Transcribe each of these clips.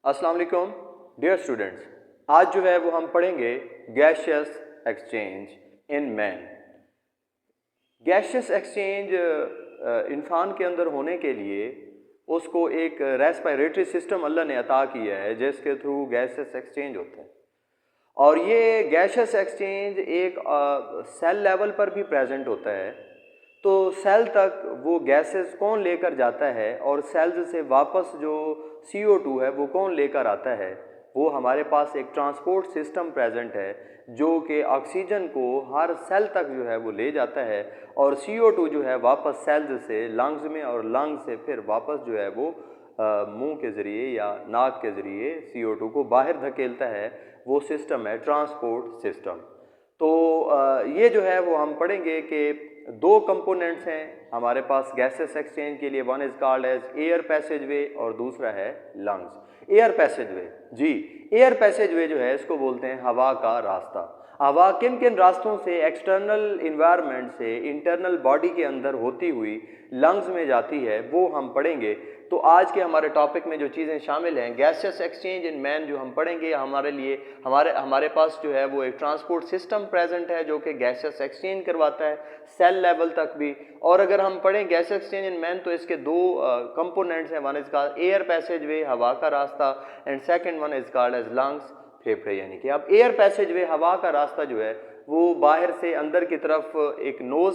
अस्सलाम वालेकुम dear students. आज जो है वो हम पढ़ेंगे gaseous exchange in man. Gaseous exchange इंसान के अंदर होने के लिए उसको एक रेस्पिरेटरी सिस्टम अल्लाह ने अता किया है जिसके थ्रू गैसियस एक्सचेंज होता है। और ये गैसियस एक्सचेंज एक सेल लेवल पर भी प्रेजेंट होता है। तो सेल तक वो गैसेस कौन लेकर जाता है और सेल्स से वापस जो CO2 है वो कौन लेकर आता है, वो हमारे पास एक ट्रांसपोर्ट सिस्टम प्रेजेंट है जो कि ऑक्सीजन को हर सेल तक जो है वो ले जाता है और CO2 जो है वापस सेल्स से लंग्स में और लंग्स से फिर वापस जो है वो मुंह के ज़रिए या नाक के ज़रिए CO2 को बाहर धकेलता है। वो सिस्टम है ट्रांसपोर्ट सिस्टम। तो ये जो है वो हम पढ़ेंगे कि दो कंपोनेंट्स हैं हमारे पास गैसेस एक्सचेंज के लिए। One is called as air passage way और दूसरा है लंग्स। एयर पैसेज वे, जी एयर पैसेज वे जो है इसको बोलते हैं हवा का रास्ता। हवा किन किन रास्तों से एक्सटर्नल इन्वायरमेंट से इंटरनल बॉडी के अंदर होती हुई लंग्स में जाती है वो हम पढ़ेंगे। तो आज के हमारे टॉपिक में जो चीज़ें शामिल हैं, गैसियस एक्सचेंज इन मैन जो हम पढ़ेंगे, हमारे लिए हमारे पास जो है वो एक ट्रांसपोर्ट सिस्टम प्रेजेंट है जो कि गैसियस एक्सचेंज करवाता है सेल लेवल तक भी। और अगर हम पढ़ें गैस एक्सचेंज इन मैन तो इसके दो कंपोनेंट्स हैं। One is called air passage way, हवा का रास्ता, and second one is called as lungs, फेफड़े। यानी कि अब एयर पैसेज वे, हवा का रास्ता जो है वो बाहर से अंदर की तरफ एक नोज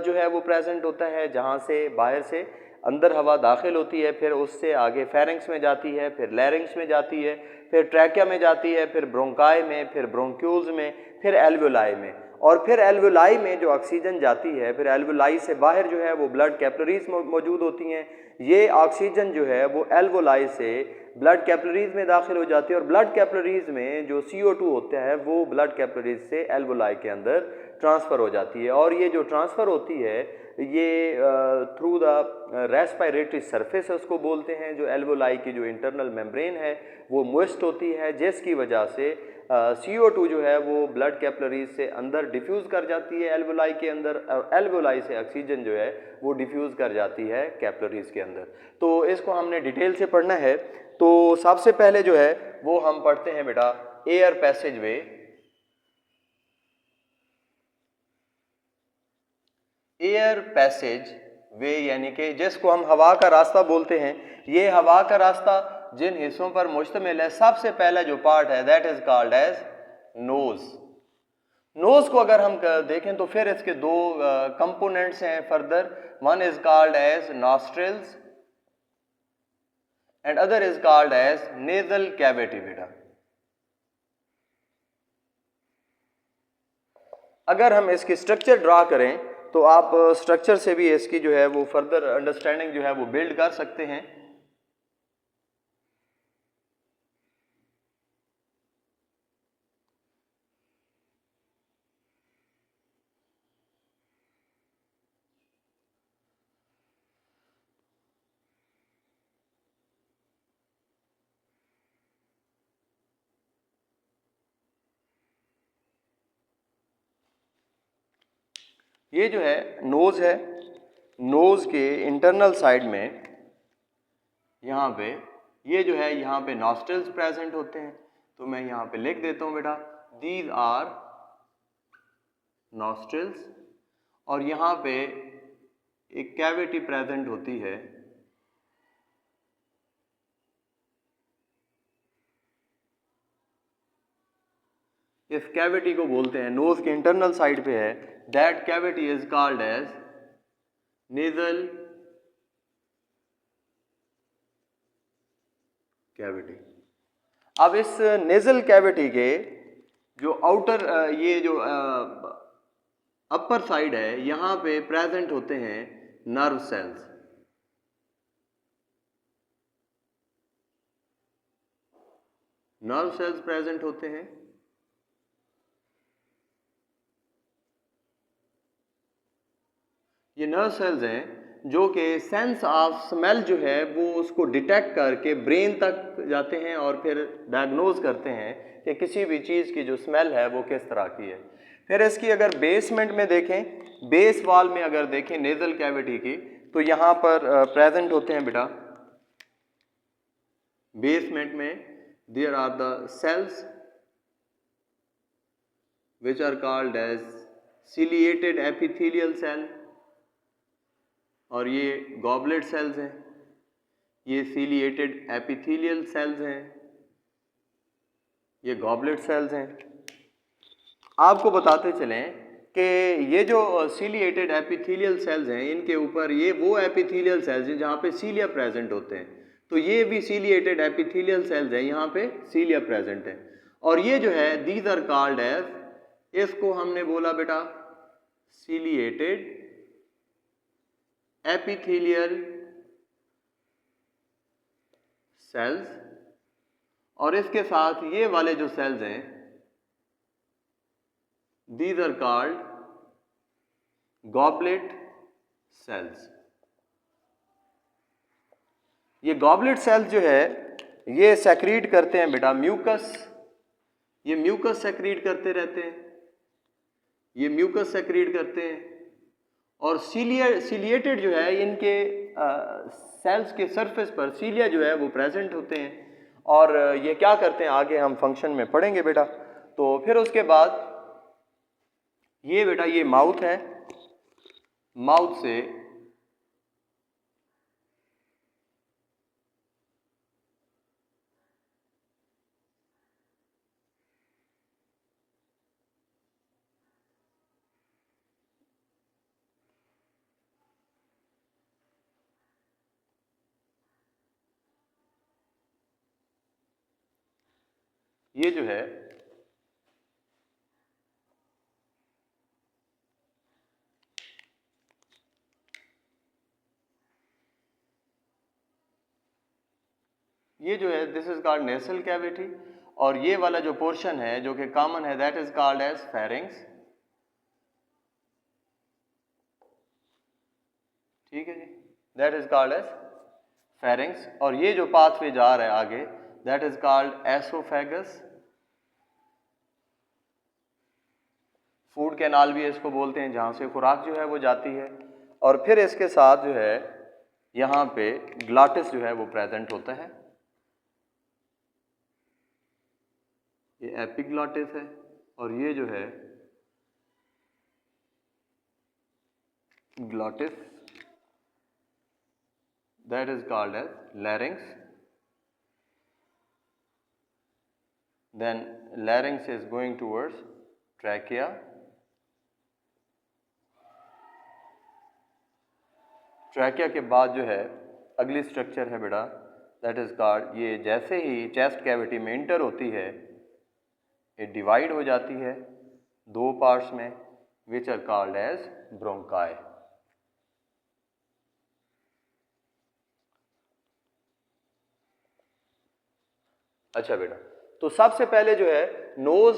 जो है वो प्रेजेंट होता है जहाँ से बाहर से अंदर हवा दाखिल होती है, फिर उससे आगे फेरिंग्स में जाती है, फिर लैरिंग्स में जाती है, फिर ट्रैकिया में जाती है, फिर ब्रोंकाई में, फिर ब्रोंक्यूल्स में, फिर एल्वुलाई में। और फिर एल्वुलाई में जो ऑक्सीजन जाती है, फिर एल्वुलाई से बाहर जो है वो ब्लड कैपिलरीज मौजूद होती हैं। ये ऑक्सीजन जो है वो एल्वुलाई से ब्लड कैपिलरीज में दाखिल हो जाती है और ब्लड कैपिलरीज में जो CO2 होता है वो ब्लड कैपिलरीज से एल्वुलाई के अंदर ट्रांसफ़र हो जाती है। और ये जो ट्रांसफ़र होती है ये थ्रू द रेस्पिरेटरी सरफेस उसको बोलते हैं। जो एल्वुलाई की जो इंटरनल मेम्ब्रेन है वो मोइस्ट होती है जिसकी वजह से CO2 जो है वो ब्लड कैपिलरीज से अंदर डिफ्यूज़ कर जाती है एल्वुलाई के अंदर, और एल्वुलाई से ऑक्सीजन जो है वो डिफ्यूज़ कर जाती है कैपिलरीज के अंदर। तो इसको हमने डिटेल से पढ़ना है। तो सबसे पहले जो है वो हम पढ़ते हैं बेटा एयर पैसेज वे। एयर पैसेज वे यानी कि जिसको हम हवा का रास्ता बोलते हैं, ये हवा का रास्ता जिन हिस्सों पर मुश्तमिल है, सबसे पहला जो पार्ट है that is called as nose. Nose को अगर हम देखें तो फिर इसके दो कंपोनेंट्स हैं further. One is called as nostrils and other is called as nasal cavity. बेटा अगर हम इसकी स्ट्रक्चर ड्रा करें तो आप स्ट्रक्चर से भी इसकी जो है वो फर्दर अंडरस्टैंडिंग जो है वो बिल्ड कर सकते हैं। ये जो है नोज़ है, नोज़ के इंटरनल साइड में यहाँ पे ये जो है यहाँ पे नॉस्ट्रिल्स प्रेजेंट होते हैं। तो मैं यहाँ पे लिख देता हूँ बेटा दीज आर नॉस्ट्रिल्स, और यहाँ पे एक कैविटी प्रेजेंट होती है। इस कैविटी को बोलते हैं, नोज के इंटरनल साइड पे है, that cavity is called as nasal cavity. अब इस नेजल कैविटी के जो आउटर ये जो अपर साइड है यहाँ पे प्रेजेंट होते हैं nerve cells. Nerve cells present होते हैं। ये नर्व सेल्स हैं जो कि सेंस ऑफ स्मेल जो है वो उसको डिटेक्ट करके ब्रेन तक जाते हैं और फिर डायग्नोज करते हैं कि किसी भी चीज़ की जो स्मेल है वो किस तरह की है। फिर इसकी अगर बेसमेंट में देखें, बेस वॉल में अगर देखें नेजल कैविटी की, तो यहाँ पर प्रेजेंट होते हैं बेटा बेसमेंट में there are the cells which are called as ciliated epithelial cell, और ये गॉबलेट सेल्स हैं, ये ciliated epithelial cells हैं, ये गॉबलेट सेल्स हैं। आपको बताते चलें कि ये जो ciliated epithelial cells हैं, इनके ऊपर ये वो epithelial cells हैं जहाँ पे cilia प्रेजेंट होते हैं, तो ये भी ciliated epithelial cells हैं, यहाँ पे cilia प्रेजेंट है। और ये जो है these are called as, इसको हमने बोला बेटा ciliated epithelial cells, और इसके साथ ये वाले जो सेल्स हैं these are called goblet cells। ये गॉबलेट सेल्स जो है ये सेक्रीट करते हैं बेटा म्यूकस, ये म्यूकस सेक्रीट करते रहते हैं, ये म्यूकस सेक्रीट करते हैं, और सीलिएटेड जो है इनके सेल्स के सरफेस पर सीलिया जो है वो प्रेजेंट होते हैं, और ये क्या करते हैं आगे हम फंक्शन में पढ़ेंगे बेटा। तो फिर उसके बाद ये बेटा ये माउथ है, माउथ से ये जो है this is called nasal cavity, और ये वाला जो पोर्शन है जो कि कॉमन है that is called as pharynx. ठीक है जी, that is called as pharynx, और ये जो पाथवे जा रहा है आगे that is called oesophagus. Food canal भी इसको बोलते हैं, जहाँ से खुराक जो है वो जाती है, और फिर इसके साथ जो है यहाँ पे ग्लॉटिस जो है वो प्रेजेंट होता है, ये एपिग्लॉटिस है, और ये जो है glottis that is called as larynx. Then larynx is going towards trachea, trachea के बाद जो है अगली स्ट्रक्चर है बेटा दैट इज कॉल्ड, ये जैसे ही चेस्ट कैविटी में इंटर होती है ये डिवाइड हो जाती है दो पार्ट्स में which are called as bronchi. अच्छा बेटा, तो सबसे पहले जो है नोज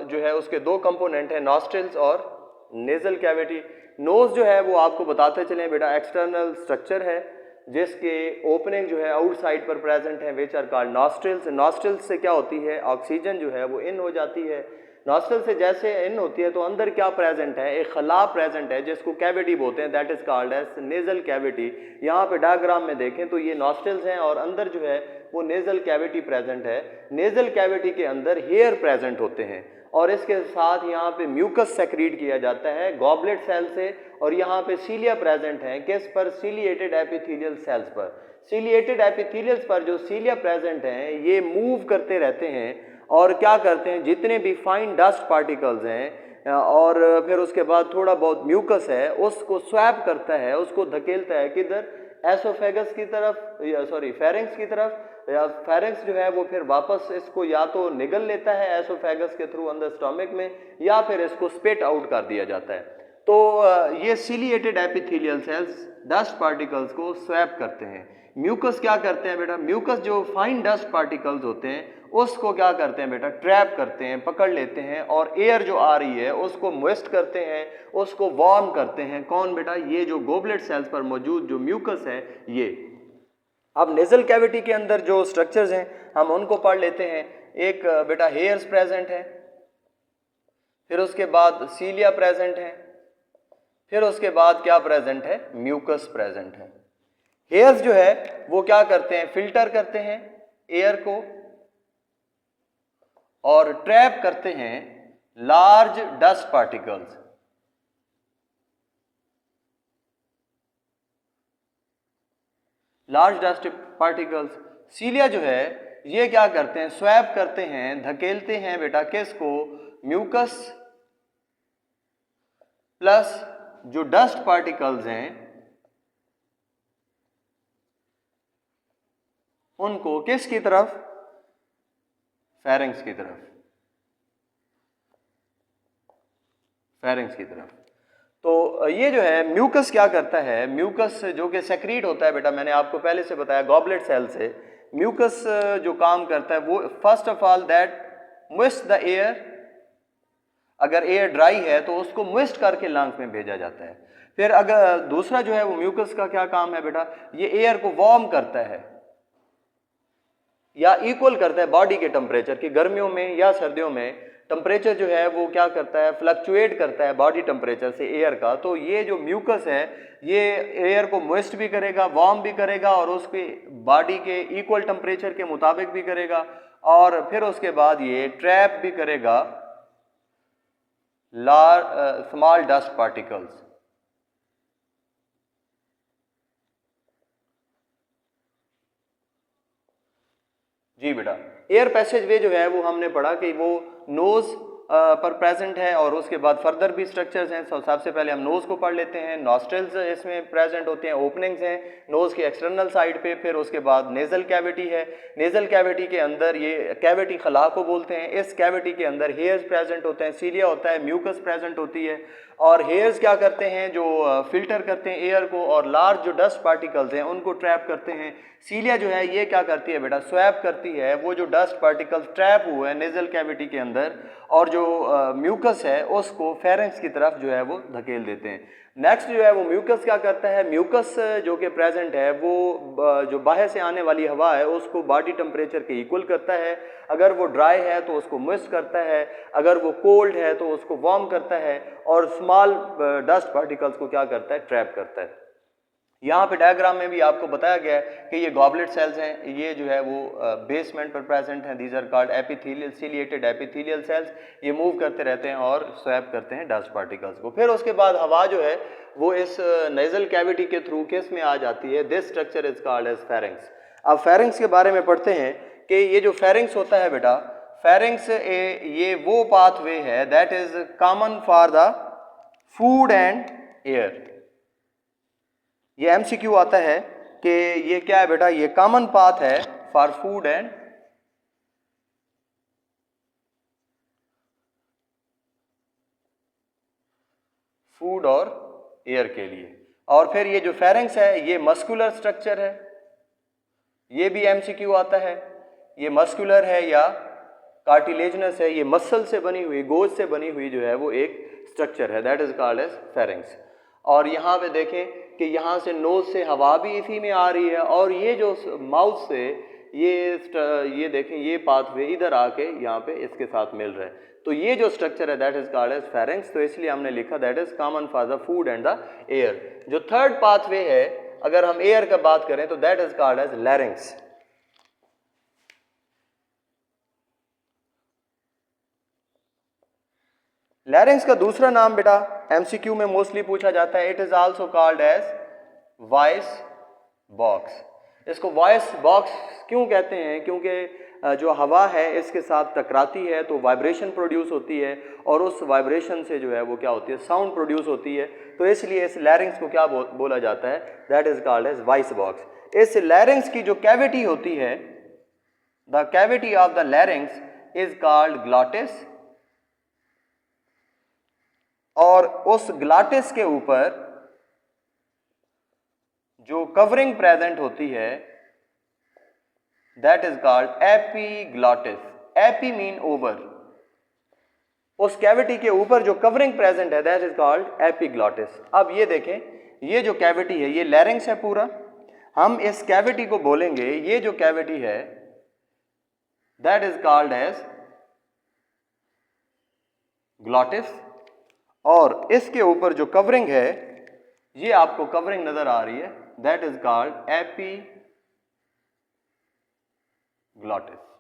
जो है उसके दो कंपोनेंट है, नॉस्ट्रिल्स और नेजल कैविटी। नोज जो है वो आपको बताते चले बेटा एक्सटर्नल स्ट्रक्चर है जिसके ओपनिंग जो है आउटसाइड पर प्रेजेंट है which are called nostrils. Nostrils से क्या होती है ऑक्सीजन जो है वो इन हो जाती है, नॉस्ट्रिल से जैसे इन होती है तो अंदर क्या प्रेजेंट है, एक खला प्रेजेंट है जिसको कैविटी बोलते हैं that is called as nasal cavity. यहाँ पे डायग्राम में देखें तो ये नॉस्ट्रिल्स हैं और अंदर जो है वो नेजल कैविटी प्रेजेंट है। नेजल कैविटी के अंदर हेयर प्रेजेंट होते हैं और इसके साथ यहाँ पे म्यूकस सेक्रीट किया जाता है गॉबलेट सेल से, और यहाँ पे सीलिया प्रेजेंट है किस पर, सीलिएटेड एपिथेलियल सेल्स पर। सीलिएटेड एपिथेलियल्स पर जो सीलिया प्रेजेंट हैं ये मूव करते रहते हैं और क्या करते हैं जितने भी फाइन डस्ट पार्टिकल्स हैं और फिर उसके बाद थोड़ा बहुत म्यूकस है उसको स्वैप करता है, उसको धकेलता है किधर, एसोफेगस की तरफ, सॉरी फेरिंग्स की तरफ, या फेरिंग्स जो है वो फिर वापस इसको या तो निगल लेता है एसोफेगस के थ्रू अंदर स्टमक में या फिर इसको स्पिट आउट कर दिया जाता है। तो ये ciliated epithelial cells dust particles को स्वैप करते हैं। म्यूकस क्या करते हैं बेटा, म्यूकस जो फाइन डस्ट पार्टिकल्स होते हैं उसको क्या करते हैं बेटा, ट्रैप करते हैं, पकड़ लेते हैं और एयर जो आ रही है उसको मोइस्ट करते हैं, उसको वार्म करते हैं। कौन बेटा, ये जो गोबलेट सेल्स पर मौजूद जो म्यूकस है ये। अब नेजल कैविटी के अंदर जो स्ट्रक्चर्स हैं हम उनको पढ़ लेते हैं। एक बेटा हेयर्स प्रेजेंट है, फिर उसके बाद सीलिया प्रेजेंट है, फिर उसके बाद क्या प्रेजेंट है, म्यूकस प्रेजेंट है। हेयर्स जो है वो क्या करते हैं, फिल्टर करते हैं एयर को और ट्रैप करते हैं large dust particles. Large dust particles cilia जो है ये क्या करते हैं, स्वैप करते हैं, धकेलते हैं बेटा किसको, म्यूकस प्लस जो डस्ट पार्टिकल्स हैं उनको किसकी तरफ, फेरिंग्स की तरफ, फेरिंग्स की तरफ। तो ये जो है म्यूकस क्या करता है, म्यूकस जो कि सेक्रीट होता है बेटा, मैंने आपको पहले से बताया गॉबलेट सेल से म्यूकस जो काम करता है वो first of all that moist the air, अगर एयर ड्राई है तो उसको मोइस्ट करके लंग्स में भेजा जाता है। फिर अगर दूसरा जो है वो म्यूकस का क्या काम है बेटा, ये एयर को वार्म करता है या इक्वल करता है बॉडी के टेम्परेचर की, गर्मियों में या सर्दियों में टेम्परेचर जो है वो क्या करता है, फ्लक्चुएट करता है बॉडी टेम्परेचर से एयर का। तो ये जो म्यूकस है ये एयर को मोइस्ट भी करेगा, वार्म भी करेगा और उसके बॉडी के इक्वल टेम्परेचर के मुताबिक भी करेगा, और फिर उसके बाद ये ट्रैप भी करेगा स्मॉल डस्ट पार्टिकल्स। जी बेटा, एयर पैसेज वे जो है वो हमने पढ़ा कि वो नोज पर प्रेजेंट है और उसके बाद फर्दर भी स्ट्रक्चर्स हैं। सबसे पहले हम नोज को पढ़ लेते हैं। नॉस्ट्रल्स इसमें प्रेजेंट होते हैं, ओपनिंग्स हैं नोज की एक्सटर्नल साइड पे। फिर उसके बाद नेजल कैविटी है, नेजल कैविटी के अंदर ये कैविटी खला को बोलते हैं, इस कैविटी के अंदर हेयर्स प्रेजेंट होते हैं, सीलिया होता है, म्यूकस प्रेजेंट होती है, और हेयर्स क्या करते हैं, जो फिल्टर करते हैं एयर को और लार्ज जो डस्ट पार्टिकल्स हैं उनको ट्रैप करते हैं। सीलिया जो है ये क्या करती है बेटा, स्वैप करती है वो जो डस्ट पार्टिकल्स ट्रैप हुए हैं नेजल कैविटी के अंदर, और जो म्यूकस है उसको फेरेंक्स की तरफ जो है वो धकेल देते हैं। नेक्स्ट जो है वो म्यूकस क्या करता है, म्यूकस जो कि प्रेजेंट है वो जो बाहर से आने वाली हवा है उसको बॉडी टेम्परेचर के इक्वल करता है। अगर वो ड्राई है तो उसको मोइस्ट करता है, अगर वो कोल्ड है तो उसको वार्म करता है, और स्मॉल डस्ट पार्टिकल्स को क्या करता है, ट्रैप करता है। यहाँ पे डायग्राम में भी आपको बताया गया है कि ये गॉबलेट सेल्स हैं, ये जो है वो बेसमेंट पर प्रेजेंट हैं, these are called epithelial ciliated epithelial cells. ये मूव करते रहते हैं और स्वैप करते हैं डस्ट पार्टिकल्स को। फिर उसके बाद हवा जो है वो इस नेजल कैविटी के थ्रू किस में आ जाती है, this structure is called as pharynx. अब फेरिंग्स के बारे में पढ़ते हैं कि ये जो फेरिंग्स होता है बेटा, फेरिंग्स ये वो पाथवे है that is common for the food and air. ये एमसीक्यू आता है कि ये क्या है बेटा, ये कॉमन पाथ है फॉर फूड एंड फूड और एयर के लिए। और फिर ये जो फेरिंग्स है ये मस्कुलर स्ट्रक्चर है, ये भी एमसीक्यू आता है, ये मस्कुलर है या कार्टिलेजनस है, ये मसल से बनी हुई, गोश्त से बनी हुई जो है वो एक स्ट्रक्चर है, that is called as pharynx. और यहाँ पे देखें कि यहाँ से नोज से हवा भी इसी में आ रही है, और ये जो माउथ से ये देखें ये पाथवे इधर आके यहाँ पे इसके साथ मिल रहा है। तो ये जो स्ट्रक्चर है that is called as pharynx. तो इसलिए हमने लिखा that is common for the food and the air. जो थर्ड पाथवे है अगर हम एयर का बात करें तो that is called as larynx. Larynx का दूसरा नाम बेटा एमसीक्यू में मोस्टली पूछा जाता है, it is also called as voice box. इसको वॉइस बॉक्स क्यों कहते हैं, क्योंकि जो हवा है इसके साथ टकराती है तो वाइब्रेशन प्रोड्यूस होती है, और उस वाइब्रेशन से जो है वो क्या होती है, साउंड प्रोड्यूस होती है। तो इसलिए इस लैरिंग्स को क्या बोला जाता है, that is called as voice box. इस लैरिंग्स की जो कैविटी होती है, the cavity of the larynx is called glottis, और उस ग्लॉटिस के ऊपर जो कवरिंग प्रेजेंट होती है that is called epiglottis. AP mean over, उस कैविटी के ऊपर जो कवरिंग प्रेजेंट है दैट इज कॉल्ड एपीग्लॉटिस। अब ये देखें, ये जो कैविटी है ये लैरिंग्स है पूरा, हम इस कैविटी को बोलेंगे, ये जो कैविटी है that is called as glottis, और इसके ऊपर जो कवरिंग है ये आपको कवरिंग नजर आ रही है दैट इज कॉल्ड ग्लॉटिस।